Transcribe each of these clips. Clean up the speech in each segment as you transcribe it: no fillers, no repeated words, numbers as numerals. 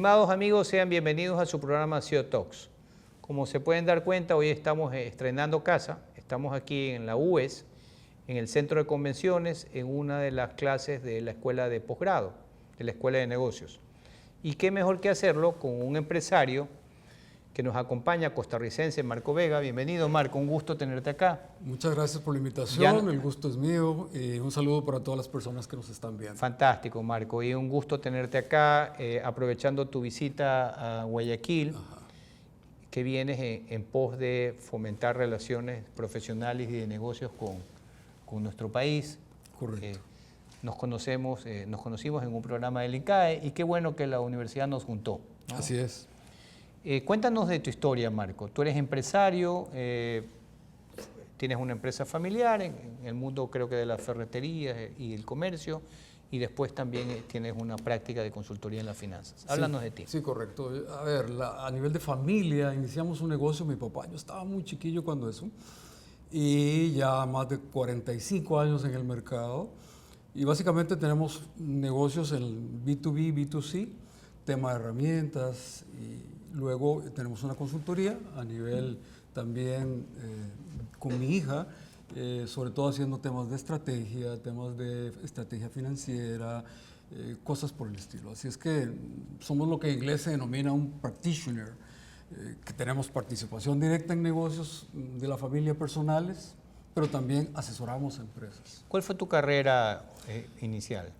Estimados amigos, sean bienvenidos a su programa CEO Talks. Como se pueden dar cuenta, hoy estamos estrenando casa. Estamos aquí en la UES, en el Centro de Convenciones, en una de las clases de la Escuela de Posgrado, de la Escuela de Negocios. Y qué mejor que hacerlo con un empresario que nos acompaña, costarricense, Marco Vega. Bienvenido, Marco, un gusto tenerte acá. Muchas gracias por la invitación, el gusto es mío y un saludo para todas las personas que nos están viendo. Fantástico, Marco, y un gusto tenerte acá, aprovechando tu visita a Guayaquil, que vienes en pos de fomentar relaciones profesionales y de negocios con nuestro país. Correcto. Nos conocimos en un programa del INCAE y qué bueno que la universidad nos juntó, ¿no? Así es. Cuéntanos de tu historia, Marco. Tú eres empresario, tienes una empresa familiar en el mundo, creo que de la ferretería y el comercio, y después también tienes una práctica de consultoría en las finanzas. Háblanos de ti. Sí, correcto. A ver, a nivel de familia, iniciamos un negocio, mi papá, yo estaba muy chiquillo cuando eso, y ya más de 45 años en el mercado, y básicamente tenemos negocios en B2B, B2C, tema de herramientas, y luego tenemos una consultoría a nivel también con mi hija, sobre todo haciendo temas de estrategia financiera, cosas por el estilo. Así es que somos lo que en inglés se denomina un practitioner, que tenemos participación directa en negocios de la familia personales, pero también asesoramos a empresas. ¿Cuál fue tu carrera inicial?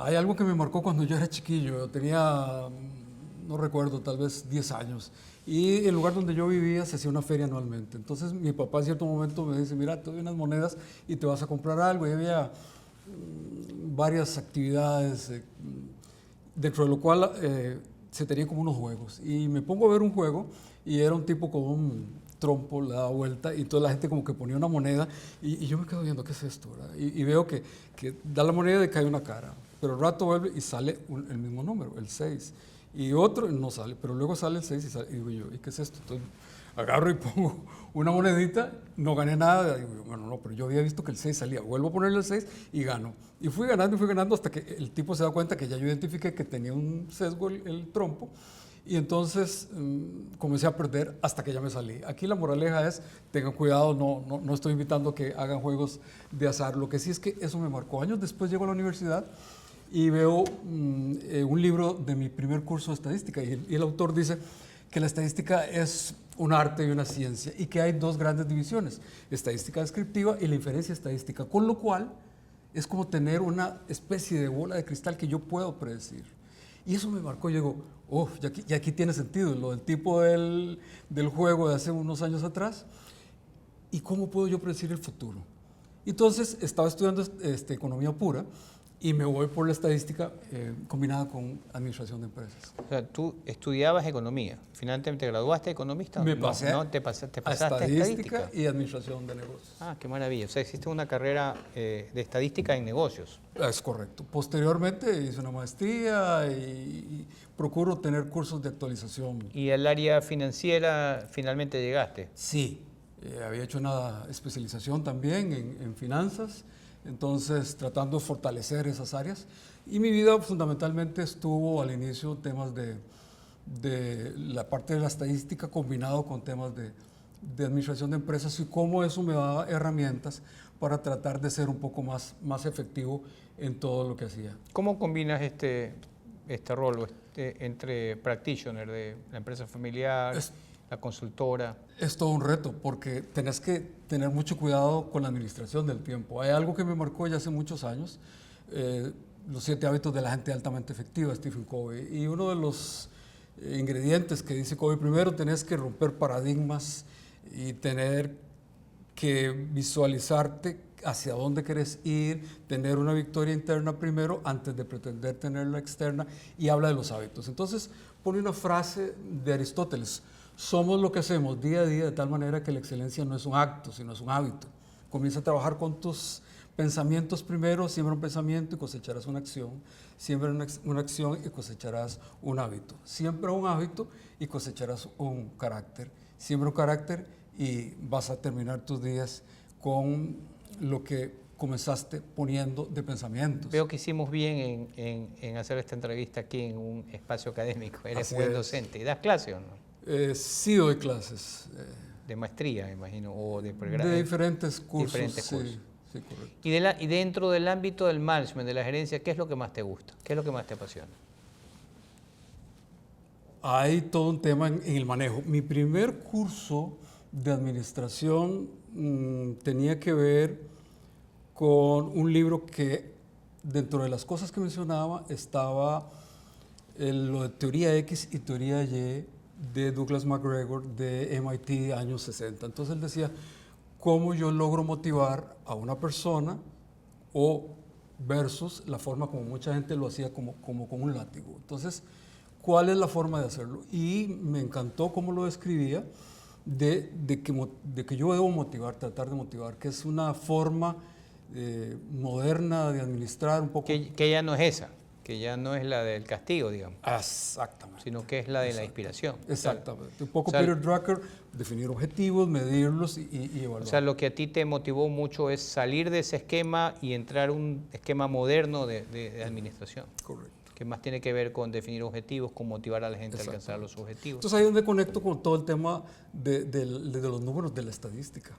Hay algo que me marcó cuando yo era chiquillo. Yo tenía, no recuerdo, tal vez 10 años. Y el lugar donde yo vivía se hacía una feria anualmente. Entonces mi papá en cierto momento me dice, mira, te doy unas monedas y te vas a comprar algo. Y había varias actividades, dentro de lo cual se tenían como unos juegos. Y me pongo a ver un juego y era un tipo con un trompo, le daba vuelta y toda la gente como que ponía una moneda y yo me quedo viendo, ¿qué es esto? Y veo que da la moneda y cae una cara, pero al rato vuelve y sale el mismo número, el 6, y otro no sale, pero luego sale el 6 y digo yo, ¿y qué es esto? Entonces agarro y pongo una monedita, no gané nada, digo yo, bueno, no, pero yo había visto que el 6 salía, vuelvo a ponerle el 6 y gano. Y fui ganando hasta que el tipo se da cuenta que ya yo identifiqué que tenía un sesgo el trompo. Y entonces comencé a perder hasta que ya me salí. Aquí la moraleja es, tengan cuidado, no estoy invitando a que hagan juegos de azar. Lo que sí es que eso me marcó. Años después llego a la universidad y veo un libro de mi primer curso de estadística y el autor dice que la estadística es un arte y una ciencia y que hay dos grandes divisiones, estadística descriptiva y la inferencia estadística, con lo cual es como tener una especie de bola de cristal que yo puedo predecir. Y eso me marcó, yo digo, ya aquí tiene sentido lo del tipo del juego de hace unos años atrás. ¿Y cómo puedo yo predecir el futuro? Entonces estaba estudiando economía pura y me voy por la estadística combinada con administración de empresas. O sea, tú estudiabas economía, finalmente te graduaste de economista. Me pasé te pasaste a estadística y administración de negocios. Ah, qué maravilla. O sea, existe una carrera de estadística en negocios. Es correcto. Posteriormente hice una maestría y procuro tener cursos de actualización. ¿Y al área financiera finalmente llegaste? Sí, había hecho una especialización también en finanzas, entonces tratando de fortalecer esas áreas. Y mi vida fundamentalmente estuvo al inicio temas de la parte de la estadística combinado con temas de administración de empresas y cómo eso me daba herramientas para tratar de ser un poco más efectivo en todo lo que hacía. ¿Cómo combinas este rol entre practitioner de la empresa familiar, la consultora? Es todo un reto porque tenés que tener mucho cuidado con la administración del tiempo. Hay algo que me marcó ya hace muchos años, los 7 hábitos de la gente altamente efectiva, Stephen Covey. Y uno de los ingredientes que dice Covey, primero tenés que romper paradigmas y tener que visualizarte hacia dónde querés ir, tener una victoria interna primero antes de pretender tener la externa, y habla de los hábitos. Entonces pone una frase de Aristóteles: somos lo que hacemos día a día, de tal manera que la excelencia no es un acto, sino es un hábito. Comienza a trabajar con tus pensamientos primero, siembra un pensamiento y cosecharás una acción, siembra una acción y cosecharás un hábito, siembra un hábito y cosecharás un carácter, siembra un carácter y vas a terminar tus días con lo que comenzaste poniendo de pensamientos. Veo que hicimos bien en hacer esta entrevista aquí en un espacio académico. Eres Así buen es. docente. ¿Das clase o no? Sí doy clases De maestría, me imagino, o de pregrado. de diferentes cursos. Diferentes cursos. Sí, correcto. Y dentro del ámbito del management, de la gerencia, ¿qué es lo que más te gusta? ¿Qué es lo que más te apasiona? Hay todo un tema en el manejo. Mi primer curso de administración tenía que ver con un libro que dentro de las cosas que mencionaba estaba lo de teoría X y teoría Y de Douglas McGregor de MIT años 60. Entonces él decía, ¿cómo yo logro motivar a una persona o versus la forma como mucha gente lo hacía como con un látigo? Entonces, ¿cuál es la forma de hacerlo? Y me encantó cómo lo describía de que yo debo motivar, tratar de motivar, que es una forma moderna de administrar un poco. Que ya no es esa, que ya no es la del castigo, digamos, Exactamente. sino que es la de la inspiración. Exactamente. Un poco o sea, Peter Drucker, definir objetivos, medirlos y evaluar. O sea, lo que a ti te motivó mucho es salir de ese esquema y entrar a un esquema moderno de administración. Correcto. Que más tiene que ver con definir objetivos, con motivar a la gente a alcanzar los objetivos. Entonces ahí es donde conecto con todo el tema de los números de la estadística.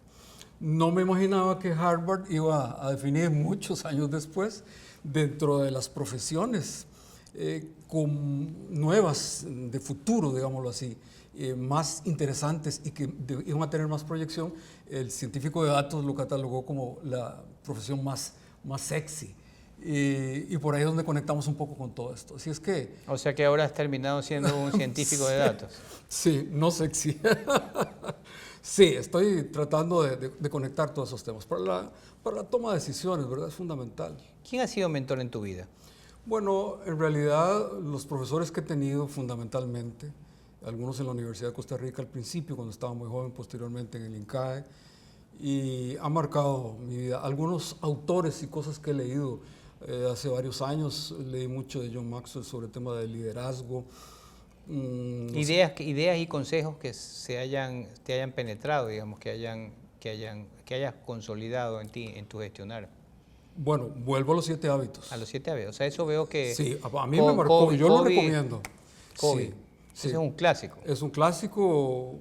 No me imaginaba que Harvard iba a definir muchos años después dentro de las profesiones con nuevas de futuro, digámoslo así, más interesantes y que iban a tener más proyección. El científico de datos lo catalogó como la profesión más sexy. Y por ahí es donde conectamos un poco con todo esto. Así es que... O sea que ahora has terminado siendo un científico de datos. Sí, no sexy. Sí, estoy tratando de conectar todos esos temas. Para la toma de decisiones, ¿verdad? Es fundamental. ¿Quién ha sido mentor en tu vida? Bueno, en realidad los profesores que he tenido fundamentalmente, algunos en la Universidad de Costa Rica al principio, cuando estaba muy joven, posteriormente en el INCAE, y ha marcado mi vida. Algunos autores y cosas que he leído hace varios años, leí mucho de John Maxwell sobre el tema del liderazgo. Ideas y consejos que te hayan penetrado, digamos, que hayas consolidado en ti, en tu gestionar. Bueno, vuelvo a los 7 hábitos. A los 7 hábitos. O sea, eso veo que... Sí, a mí me marcó, yo lo recomiendo. Sí. Ese es un clásico. Es un clásico,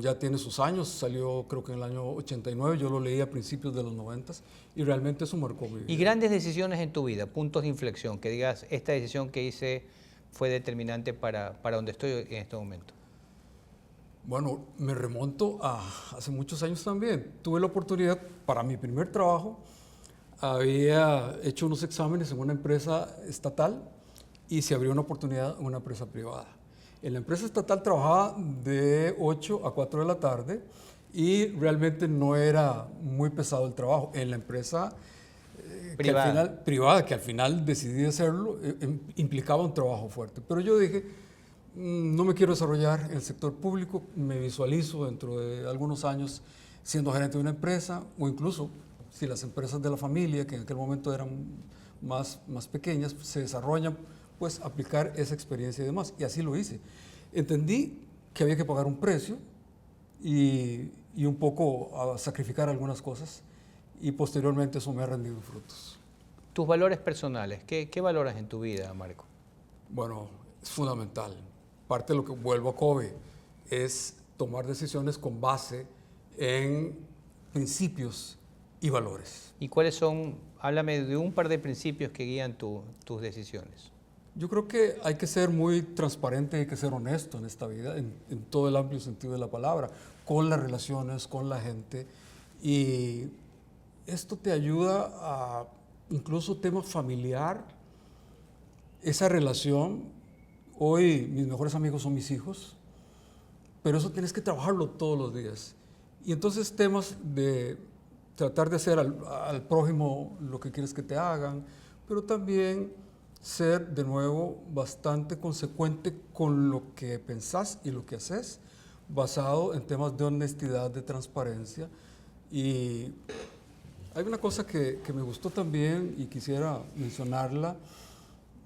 ya tiene sus años, salió creo que en el año 89, yo lo leí a principios de los 90 y realmente eso marcó mi vida. Y grandes decisiones en tu vida, puntos de inflexión, que digas, esta decisión que hice fue determinante para donde estoy en este momento. Bueno, me remonto a hace muchos años también. Tuve la oportunidad, para mi primer trabajo, había hecho unos exámenes en una empresa estatal y se abrió una oportunidad en una empresa privada. En la empresa estatal trabajaba de 8 a 4 de la tarde y realmente no era muy pesado el trabajo. En la empresa privada, que al final decidí hacerlo, implicaba un trabajo fuerte. Pero yo dije, no me quiero desarrollar en el sector público, me visualizo dentro de algunos años siendo gerente de una empresa o incluso si las empresas de la familia, que en aquel momento eran más pequeñas, se desarrollan, pues aplicar esa experiencia y demás. Y así lo hice. Entendí que había que pagar un precio y un poco a sacrificar algunas cosas y posteriormente eso me ha rendido frutos. Tus valores personales, ¿qué valoras en tu vida, Marco? Bueno, es fundamental. Parte de lo que vuelvo a Kobe es tomar decisiones con base en principios y valores. ¿Y cuáles son? Háblame de un par de principios que guían tus decisiones. Yo creo que hay que ser muy transparente, hay que ser honesto en esta vida, en todo el amplio sentido de la palabra, con las relaciones, con la gente. Y esto te ayuda a, incluso tema familiar, esa relación. Hoy mis mejores amigos son mis hijos, pero eso tienes que trabajarlo todos los días. Y entonces temas de tratar de hacer al prójimo lo que quieres que te hagan, pero también ser de nuevo bastante consecuente con lo que pensás y lo que haces, basado en temas de honestidad, de transparencia. Y hay una cosa que me gustó también y quisiera mencionarla,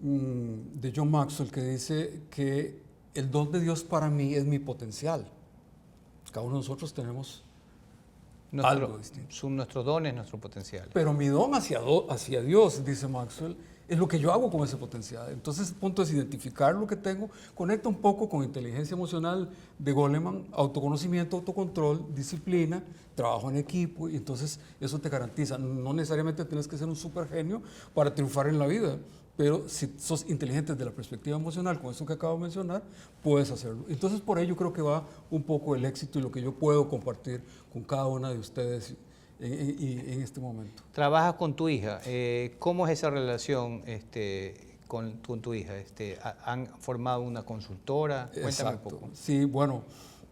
de John Maxwell, que dice que el don de Dios para mí es mi potencial. Cada uno de nosotros tenemos algo distinto. Son nuestros dones, nuestro potencial. Pero mi don hacia Dios, dice Maxwell, es lo que yo hago con ese potencial. Entonces, el punto es identificar lo que tengo, conecta un poco con inteligencia emocional de Goleman, autoconocimiento, autocontrol, disciplina, trabajo en equipo, y entonces eso te garantiza. No necesariamente tienes que ser un super genio para triunfar en la vida, pero si sos inteligente desde la perspectiva emocional, con eso que acabo de mencionar, puedes hacerlo. Entonces, por ello creo que va un poco el éxito y lo que yo puedo compartir con cada una de ustedes en este momento. Trabajas con tu hija. ¿Cómo es esa relación con tu hija? ¿Han formado una consultora? Cuéntame Exacto. un poco. Sí, bueno,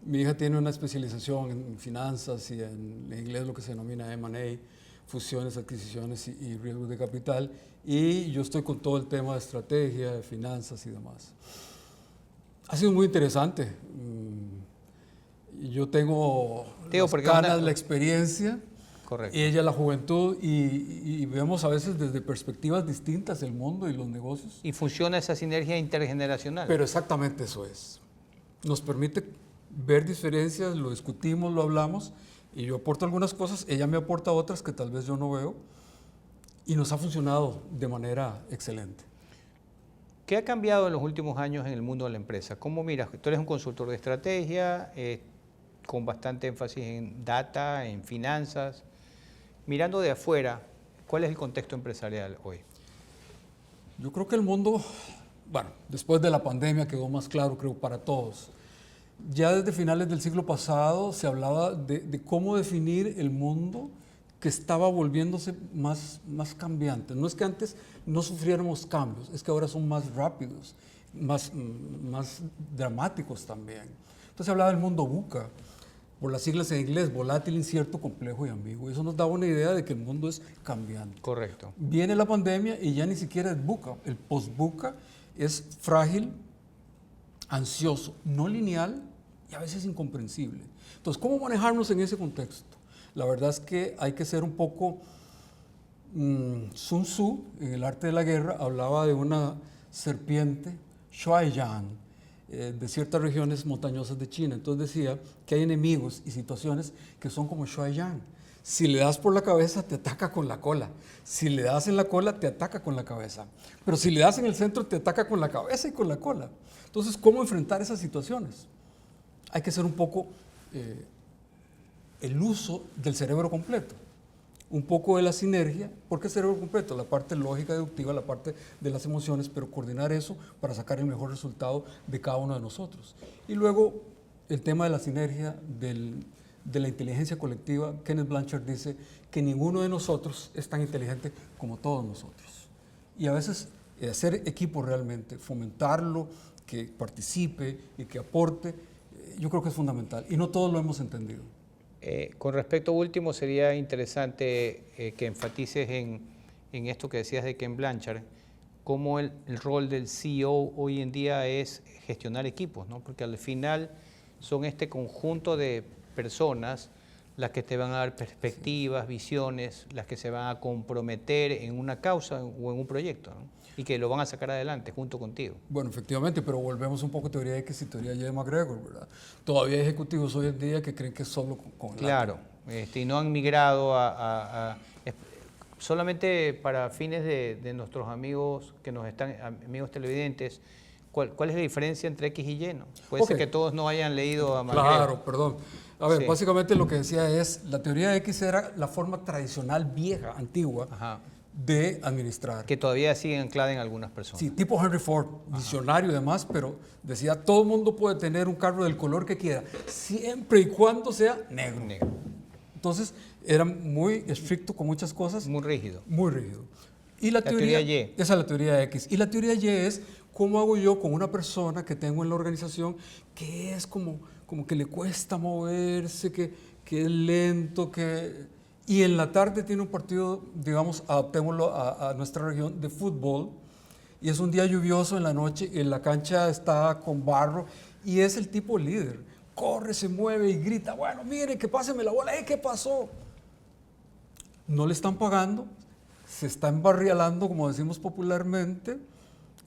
mi hija tiene una especialización en finanzas y en inglés lo que se denomina M&A, fusiones, adquisiciones y riesgos de capital. Y yo estoy con todo el tema de estrategia, de finanzas y demás. Ha sido muy interesante. Yo tengo las canas, la experiencia. Correcto. Y ella la juventud y vemos a veces desde perspectivas distintas el mundo y los negocios. Y funciona esa sinergia intergeneracional. Pero exactamente eso es. Nos permite ver diferencias, lo discutimos, lo hablamos, y yo aporto algunas cosas, ella me aporta otras que tal vez yo no veo, y nos ha funcionado de manera excelente. ¿Qué ha cambiado en los últimos años en el mundo de la empresa? ¿Cómo miras? Tú eres un consultor de estrategia, con bastante énfasis en data, en finanzas. Mirando de afuera, ¿cuál es el contexto empresarial hoy? Yo creo que el mundo, bueno, después de la pandemia quedó más claro, creo, para todos. Ya desde finales del siglo pasado se hablaba de cómo definir el mundo que estaba volviéndose más cambiante. No es que antes no sufriéramos cambios, es que ahora son más rápidos, más dramáticos también. Entonces se hablaba del mundo VUCA, por las siglas en inglés, volátil, incierto, complejo y ambiguo. Eso nos daba una idea de que el mundo es cambiante. Correcto. Viene la pandemia y ya ni siquiera es VUCA. El post-VUCA es frágil, ansioso, no lineal y a veces incomprensible. Entonces, ¿cómo manejarnos en ese contexto? La verdad es que hay que ser un poco... Sun Tzu, en el arte de la guerra, hablaba de una serpiente, Shuaiyan, de ciertas regiones montañosas de China. Entonces decía que hay enemigos y situaciones que son como Shuaiyan. Si le das por la cabeza, te ataca con la cola. Si le das en la cola, te ataca con la cabeza. Pero si le das en el centro, te ataca con la cabeza y con la cola. Entonces, ¿cómo enfrentar esas situaciones? Hay que hacer un poco el uso del cerebro completo. Un poco de la sinergia, porque el cerebro completo, la parte lógica deductiva, la parte de las emociones, pero coordinar eso para sacar el mejor resultado de cada uno de nosotros. Y luego el tema de la sinergia, de la inteligencia colectiva. Kenneth Blanchard dice que ninguno de nosotros es tan inteligente como todos nosotros. Y a veces hacer equipo realmente, fomentarlo, que participe y que aporte, yo creo que es fundamental. Y no todos lo hemos entendido. Con respecto a último, sería interesante que enfatices en esto que decías de Ken Blanchard, cómo el rol del CEO hoy en día es gestionar equipos, ¿no? Porque al final son este conjunto de personas las que te van a dar perspectivas, visiones, las que se van a comprometer en una causa o en un proyecto, ¿no? Y que lo van a sacar adelante junto contigo. Bueno, efectivamente, pero volvemos un poco a teoría X y teoría Y de McGregor, ¿verdad? Todavía hay ejecutivos hoy en día que creen que es solo con el Claro, y no han migrado solamente para fines de nuestros amigos que nos están, amigos televidentes, ¿cuál es la diferencia entre X y Y? ¿No? Puede ser que todos no hayan leído a McGregor. Claro, perdón. A ver, básicamente lo que decía es, la teoría X era la forma tradicional, vieja, antigua, de administrar. Que todavía sigue anclada en algunas personas. Sí, tipo Henry Ford, visionario y demás, pero decía, todo el mundo puede tener un carro del color que quiera, siempre y cuando sea negro. Entonces, era muy estricto con muchas cosas. Muy rígido. Muy rígido. Y la teoría Y. Esa es la teoría X. Y la teoría Y es, ¿cómo hago yo con una persona que tengo en la organización que es como que le cuesta moverse, que es lento, y en la tarde tiene un partido, digamos, adaptémoslo a nuestra región, de fútbol, y es un día lluvioso en la noche, y la cancha está con barro, y es el tipo líder. Corre, se mueve y grita, bueno, mire, que páseme la bola, ¿qué pasó? No le están pagando, se está embarrialando, como decimos popularmente,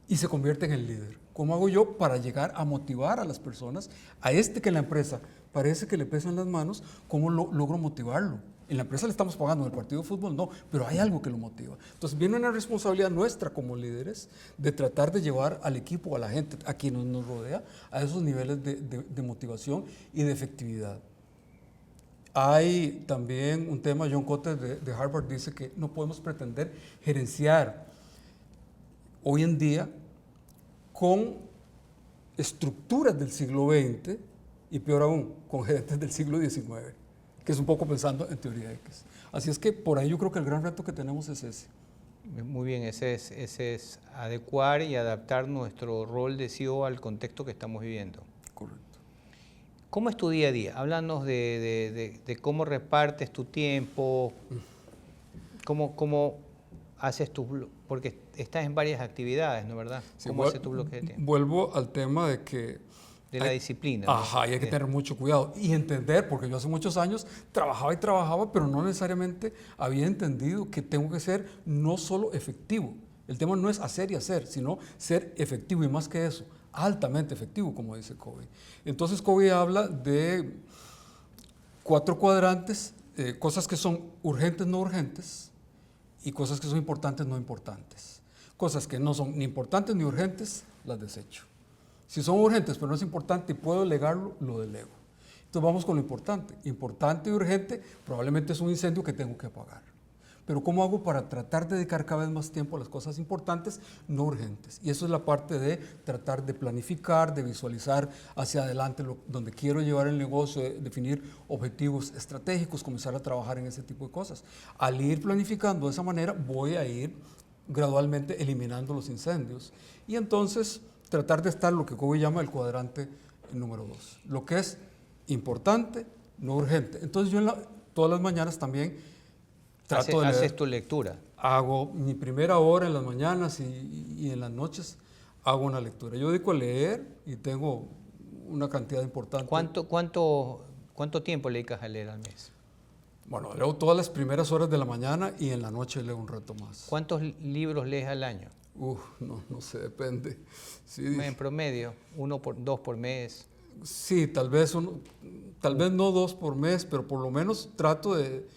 y se convierte en el líder. ¿Cómo hago yo para llegar a motivar a las personas, a que en la empresa parece que le pesan las manos, cómo logro motivarlo? En la empresa le estamos pagando, en el partido de fútbol no, pero hay algo que lo motiva. Entonces viene una responsabilidad nuestra como líderes de tratar de llevar al equipo, a la gente, a quienes nos rodea, a esos niveles de motivación y de efectividad. Hay también un tema, John Kotter de Harvard dice que no podemos pretender gerenciar hoy en día con estructuras del siglo XX y peor aún, con gerentes del siglo XIX, que es un poco pensando en teoría X. Así es que por ahí yo creo que el gran reto que tenemos es ese. Muy bien, ese es adecuar y adaptar nuestro rol de CEO al contexto que estamos viviendo. Correcto. ¿Cómo es tu día a día? Háblanos de cómo repartes tu tiempo, cómo haces porque estás en varias actividades, ¿no verdad? Sí, ¿Cómo haces tu bloque de tiempo? Vuelvo al tema de que... De la disciplina. ¿no? Ajá, y hay que tener mucho cuidado y entender, porque yo hace muchos años trabajaba, pero no necesariamente había entendido que tengo que ser no solo efectivo. El tema no es hacer y hacer, sino ser efectivo y más que eso, altamente efectivo, como dice Covey. Entonces Covey habla de 4 cuadrantes, cosas que son urgentes, no urgentes, y cosas que son importantes, no importantes. Cosas que no son ni importantes ni urgentes, las desecho. Si son urgentes pero no es importante y puedo delegarlo, lo delego. Entonces vamos con lo importante. Importante y urgente probablemente es un incendio que tengo que apagar. Pero ¿cómo hago para tratar de dedicar cada vez más tiempo a las cosas importantes, no urgentes? Y eso es la parte de tratar de planificar, de visualizar hacia adelante donde quiero llevar el negocio, de definir objetivos estratégicos, comenzar a trabajar en ese tipo de cosas. Al ir planificando de esa manera, voy a ir gradualmente eliminando los incendios. Y entonces tratar de estar lo que Covey llama el cuadrante número 2, lo que es importante, no urgente. Entonces yo todas las mañanas también trato de leer. Haces tu lectura. Hago mi primera hora en las mañanas y en las noches hago una lectura. Yo dedico a leer y tengo una cantidad importante. ¿Cuánto tiempo le dedicas a leer al mes? Bueno, leo todas las primeras horas de la mañana y en la noche leo un rato más. ¿Cuántos libros lees al año? No sé, depende. Sí, En promedio, 2 por mes. Sí, tal vez no 2 por mes, pero por lo menos trato de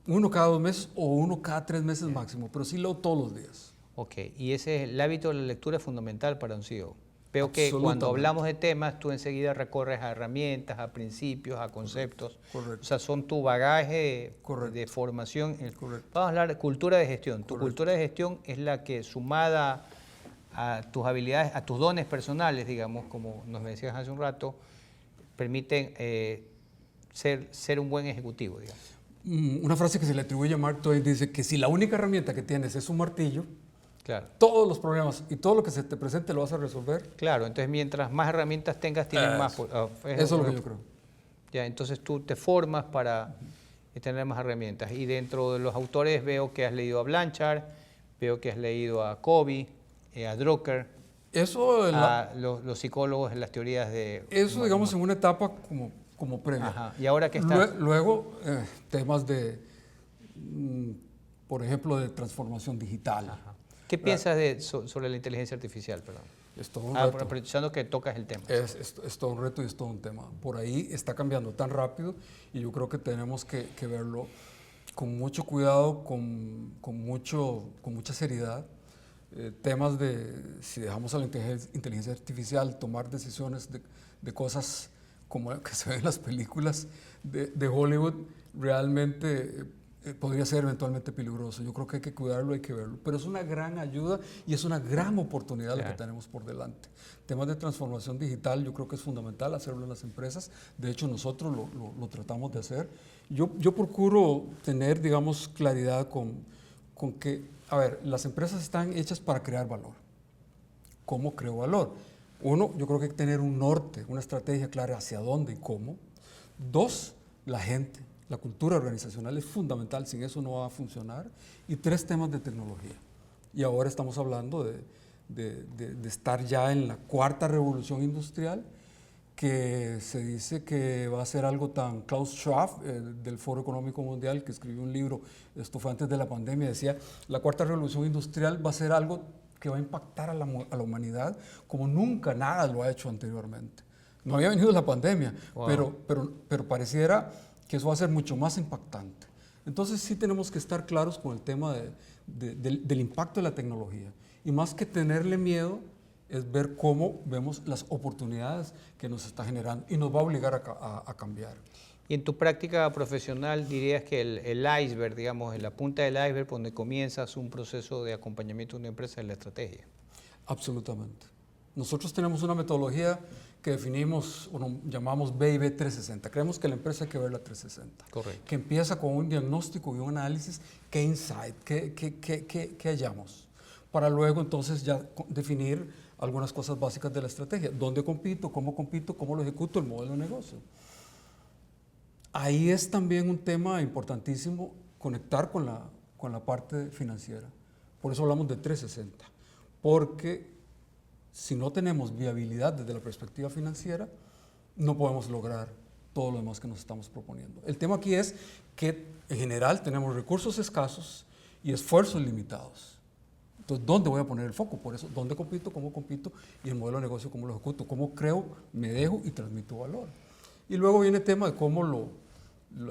1 cada 2 meses o 1 cada 3 meses máximo, pero sí leo todos los días. Ok, y el hábito de la lectura es fundamental para un CEO. Veo que cuando hablamos de temas, tú enseguida recorres a herramientas, a principios, a conceptos. Correcto. O sea, son tu bagaje de formación. Correcto. Vamos a hablar de cultura de gestión. Tu cultura de gestión es la que, sumada a tus habilidades, a tus dones personales, digamos, como nos decías hace un rato, permiten ser un buen ejecutivo, digamos. Una frase que se le atribuye a Mark Twain dice que si la única herramienta que tienes es un martillo, claro, todos los problemas y todo lo que se te presente lo vas a resolver. Claro, entonces mientras más herramientas tengas, tienes más... Eso es lo que yo creo. Ya, entonces tú te formas para tener más herramientas. Y dentro de los autores veo que has leído a Blanchard, veo que has leído a Covey, a Drucker, Eso los psicólogos en las teorías de... Eso, digamos, en una etapa como previa. Ajá. ¿Y ahora qué está? Luego, temas de, por ejemplo, de transformación digital. Ajá. ¿Qué piensas sobre la inteligencia artificial? Perdón. Es todo un reto. Aprovechando que tocas el tema. Es todo un reto y es todo un tema. Por ahí está cambiando tan rápido y yo creo que tenemos que verlo con mucho cuidado, con mucha seriedad. Temas de, si dejamos a la inteligencia artificial tomar decisiones de cosas como que se ven en las películas de Hollywood, realmente podría ser eventualmente peligroso. Yo creo que hay que cuidarlo, hay que verlo. Pero es una gran ayuda y es una gran oportunidad la que tenemos por delante. Temas de transformación digital, yo creo que es fundamental hacerlo en las empresas. De hecho, nosotros lo tratamos de hacer. Yo procuro tener, digamos, claridad con que, a ver, las empresas están hechas para crear valor. ¿Cómo creo valor? Uno, yo creo que hay que tener un norte, una estrategia clara hacia dónde y cómo. 2, la gente. La cultura organizacional es fundamental, sin eso no va a funcionar. Y 3, temas de tecnología. Y ahora estamos hablando de estar ya en la 4ª revolución industrial, que se dice que va a ser algo tan... Klaus Schwab, del Foro Económico Mundial, que escribió un libro, esto fue antes de la pandemia, decía, la 4ª revolución industrial va a ser algo que va a impactar a la humanidad como nunca nada lo ha hecho anteriormente. No había venido la pandemia, Wow. pero pareciera que eso va a ser mucho más impactante. Entonces sí tenemos que estar claros con el tema del impacto de la tecnología. Y más que tenerle miedo, es ver cómo vemos las oportunidades que nos está generando y nos va a obligar a cambiar. Y en tu práctica profesional dirías que el iceberg, digamos, en la punta del iceberg, por donde comienzas un proceso de acompañamiento de una empresa es la estrategia. Absolutamente. Nosotros tenemos una metodología que definimos, o llamamos BIB 360. Creemos que la empresa hay que verla 360. Correcto. Que empieza con un diagnóstico y un análisis, qué insight, qué hallamos, para luego entonces ya definir algunas cosas básicas de la estrategia. ¿Dónde compito? ¿Cómo lo ejecuto? El modelo de negocio. Ahí es también un tema importantísimo conectar con la parte financiera. Por eso hablamos de 360. Porque si no tenemos viabilidad desde la perspectiva financiera, no podemos lograr todo lo demás que nos estamos proponiendo. El tema aquí es que en general tenemos recursos escasos y esfuerzos limitados. Entonces, ¿dónde voy a poner el foco? Por eso, ¿dónde compito? ¿Cómo compito? Y el modelo de negocio, ¿cómo lo ejecuto? ¿Cómo creo, me dejo y transmito valor? Y luego viene el tema de cómo lo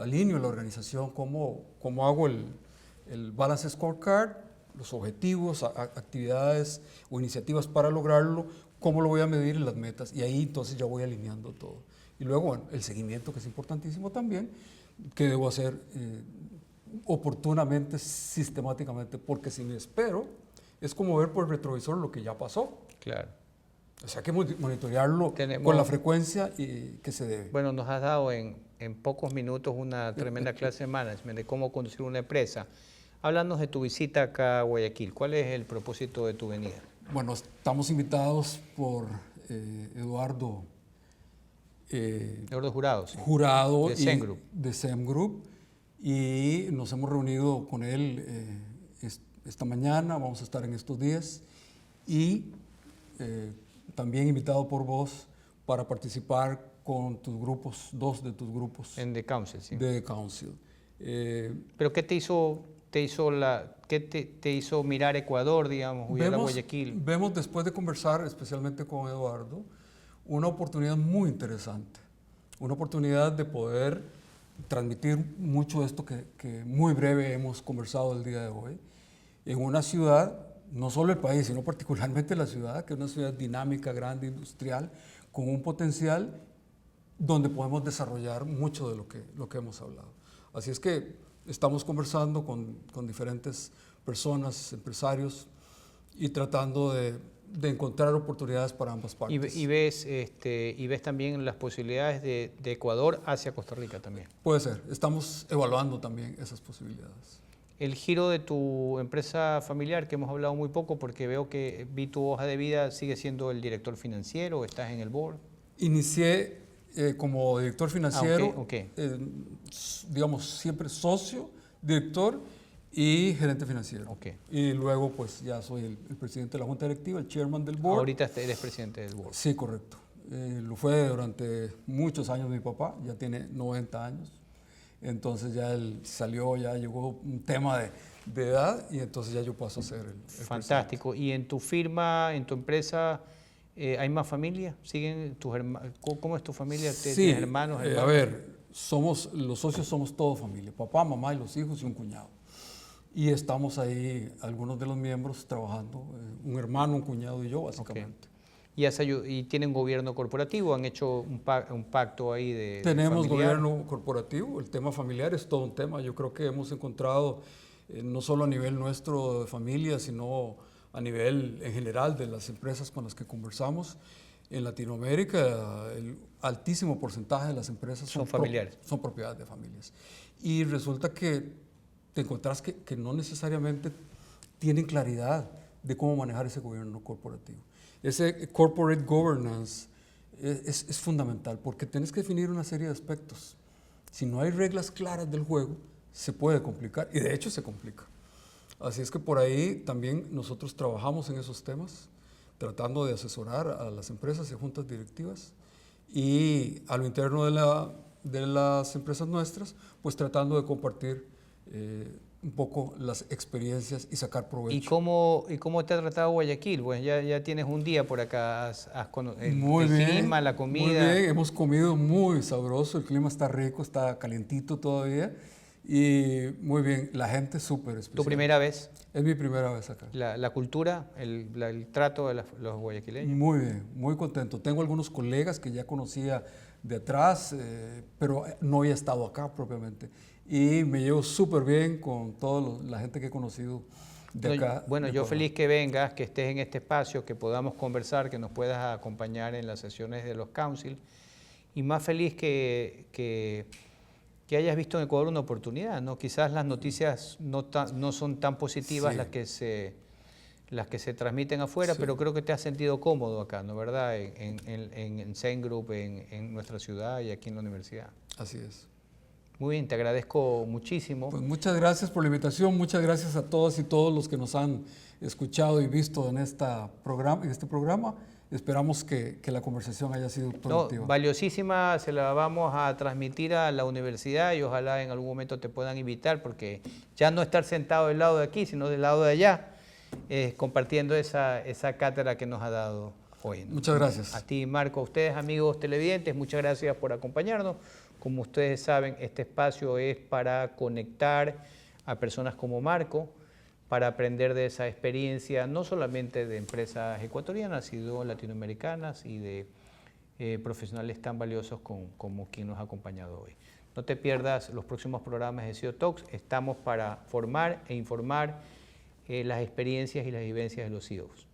alineo en la organización, cómo hago el Balance Scorecard, los objetivos, actividades o iniciativas para lograrlo, cómo lo voy a medir en las metas. Y ahí entonces ya voy alineando todo. Y luego, bueno, el seguimiento, que es importantísimo también, que debo hacer oportunamente, sistemáticamente, porque si me espero, es como ver por el retrovisor lo que ya pasó. Claro. O sea, hay que monitorearlo con la frecuencia que se debe. Bueno, nos has dado en pocos minutos una tremenda clase de management, de cómo conducir una empresa. Háblanos de tu visita acá a Guayaquil. ¿Cuál es el propósito de tu venida? Bueno, estamos invitados por Eduardo Eduardo Jurado de SEM Group. de SEM Group, y nos hemos reunido con él esta mañana, vamos a estar en estos días, y también invitado por vos para participar con tus grupos, 2 de tus grupos En The Council, sí. de The Council. ¿Pero qué te hizo mirar Ecuador, digamos, o ir a Guayaquil? Vemos, después de conversar, especialmente con Eduardo, una oportunidad muy interesante, una oportunidad de poder transmitir mucho de esto que muy breve hemos conversado el día de hoy, en una ciudad, no solo el país, sino particularmente la ciudad, que es una ciudad dinámica, grande, industrial, con un potencial donde podemos desarrollar mucho de lo que hemos hablado. Así es que estamos conversando con diferentes personas, empresarios, y tratando de encontrar oportunidades para ambas partes. Y ves también las posibilidades de Ecuador hacia Costa Rica también. Puede ser, estamos evaluando también esas posibilidades. El giro de tu empresa familiar, que hemos hablado muy poco, porque vi tu hoja de vida, ¿sigue siendo el director financiero? ¿Estás en el board? Inicié como director financiero, okay. Digamos, siempre socio, director y gerente financiero. Okay. Y luego, pues, ya soy el presidente de la junta directiva, el chairman del board. Ahorita eres presidente del board. Sí, correcto. Lo fue durante muchos años mi papá, ya tiene 90 años. Entonces ya él salió, ya llegó un tema de edad, y entonces ya yo paso a ser el Fantástico. presidente. ¿Y en tu firma, en tu empresa, hay más familia? ¿Siguen tus hermanos? ¿Cómo es tu familia? Sí, ¿Tienes hermanos? a ver, los socios somos toda familia, papá, mamá y los hijos y un cuñado. Y estamos ahí, algunos de los miembros trabajando, un hermano, un cuñado y yo, básicamente. Okay. ¿Y tienen gobierno corporativo? ¿Han hecho un pacto ahí de Tenemos familiar? gobierno corporativo, el tema familiar es todo un tema. Yo creo que hemos encontrado, no solo a nivel nuestro de familia, sino a nivel en general de las empresas con las que conversamos, en Latinoamérica el altísimo porcentaje de las empresas son familiares. Son propiedades de familias. Y resulta que te encontrás que no necesariamente tienen claridad de cómo manejar ese gobierno corporativo. Ese corporate governance es fundamental, porque tienes que definir una serie de aspectos. Si no hay reglas claras del juego, se puede complicar, y de hecho se complica. Así es que por ahí también nosotros trabajamos en esos temas, tratando de asesorar a las empresas y juntas directivas, y a lo interno de las empresas nuestras, pues tratando de compartir un poco las experiencias y sacar provecho. ¿Y cómo te ha tratado Guayaquil? Pues ya tienes un día por acá, el Muy bien, clima, la comida. muy bien, hemos comido muy sabroso, el clima está rico, está calientito todavía y muy bien, la gente súper especial. ¿Tu primera vez? Es mi primera vez acá. La cultura, el trato de los guayaquileños. Muy bien, muy contento. Tengo algunos colegas que ya conocía de atrás, pero no había estado acá propiamente. Y me llevo súper bien con toda la gente que he conocido de acá. Bueno, de yo Ecuador. feliz que vengas, que estés en este espacio, que podamos conversar, que nos puedas acompañar en las sesiones de los council. Y más feliz que hayas visto en Ecuador una oportunidad, ¿no? Quizás las noticias no son tan positivas Sí. las que se transmiten afuera, Sí. pero creo que te has sentido cómodo acá, ¿no? ¿Verdad? En Zen Group, en nuestra ciudad y aquí en la universidad. Así es. Muy bien, te agradezco muchísimo. Pues muchas gracias por la invitación, muchas gracias a todas y todos los que nos han escuchado y visto en este programa. Esperamos que la conversación haya sido No, productiva. valiosísima, se la vamos a transmitir a la universidad y ojalá en algún momento te puedan invitar, porque ya no estar sentado del lado de aquí, sino del lado de allá, compartiendo esa cátedra que nos ha dado hoy, ¿no? Muchas gracias. A ti, Marco, a ustedes, amigos televidentes, muchas gracias por acompañarnos. Como ustedes saben, este espacio es para conectar a personas como Marco, para aprender de esa experiencia, no solamente de empresas ecuatorianas, sino latinoamericanas y de profesionales tan valiosos como quien nos ha acompañado hoy. No te pierdas los próximos programas de CEO Talks. Estamos para formar e informar las experiencias y las vivencias de los CEOs.